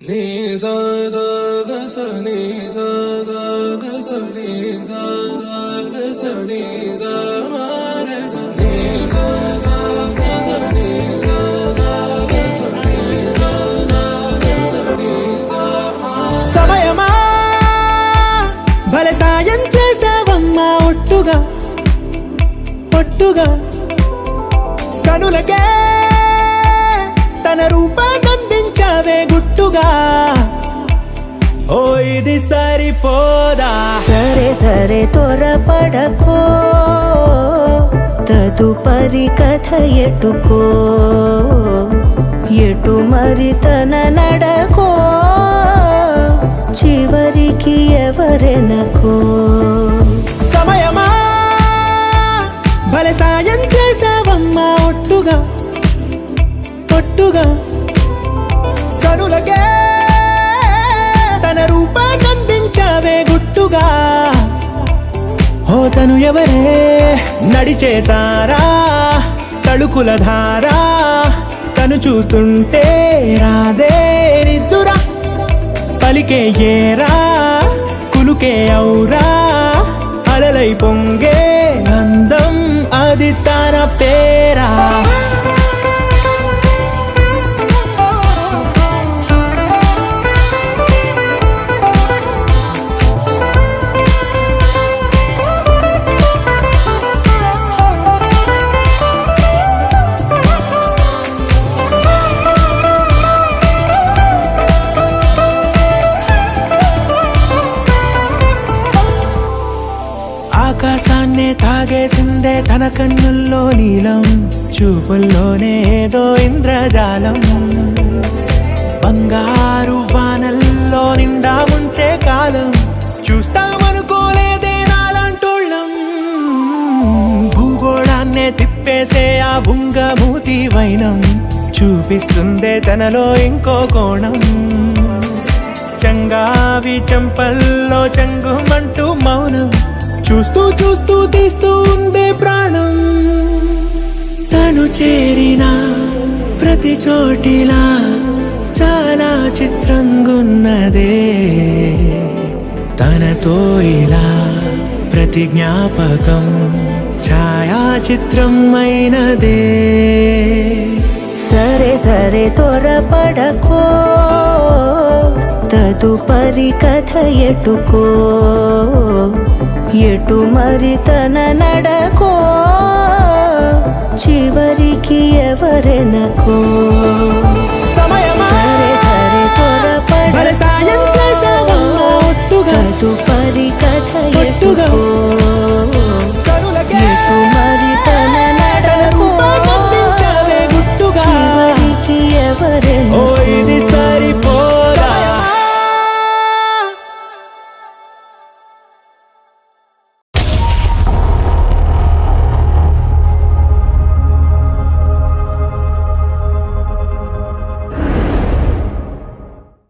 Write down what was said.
నీ సా సా గ స నీ సా సా గ స నీ సా సా గ స నీ సా మా గ స నీ సా సా గ స నీ సా సా గ స నీ సా సా గ స నీ సా మా సమయమా భలే సాయం చేసావమ్మా ఒట్టుగా ఒట్టుగా కనులకే తన రూపాన్నందించావే గుట్టుగా ఓ ఇది సరిపోదా సరే సరే త్వరపడకో తదుపరి కథ ఎటుకో ఎటు మరి తన నడకో చివరికి ఎవరెనకో సమయమా భలే సాయం చేసావమ్మా ఒట్టుగా ఒట్టుగా కనులకే తన రూపాన్నందించావే గుట్టుగా ఓ తను ఎవరే నడిచే తారా తళుకుల ధారా తను చూస్తుంటే రాదే నిద్దురా పలికే ఏరా కులుకే ఔరా అలలై పొంగే అందం అది తన పేరా ఆకాశాన్నే తాగేసిందే తన కన్నుల్లో నీలం చూపుల్లోనే ఏదో ఇంద్రజాలం బంగారు వానల్లో నిండా ఉంచే కాలం చూస్తామనుకోలేదే నాలాంటోళ్ళం భూగోళాన్నే తిప్పేసే ఆ బుంగమూతి వైనం చూపిస్తుందే తనలో ఇంకో కోణం చంగావి చంపల్లో చంగుమంటూ మౌనం చూస్తూ చూస్తూ తీస్తూ ఉందే ప్రాణం తను చేరిన ప్రతి చోటిలా చాలా చిత్రంగున్నదే తనతో ఇలా ప్రతి జ్ఞాపకం ఛాయాచిత్రం అయినదే సరే సరే త్వరపడకో తదుపరి కథ ఎటుకో ఎటు మరి తన నడకో చివరికి ఎవరెనకో సమయమా సరే సరే భలే సాయం చేసావమ్మా ఒట్టుగా తదుపరి కథ ఒట్టుగా ఎటుకో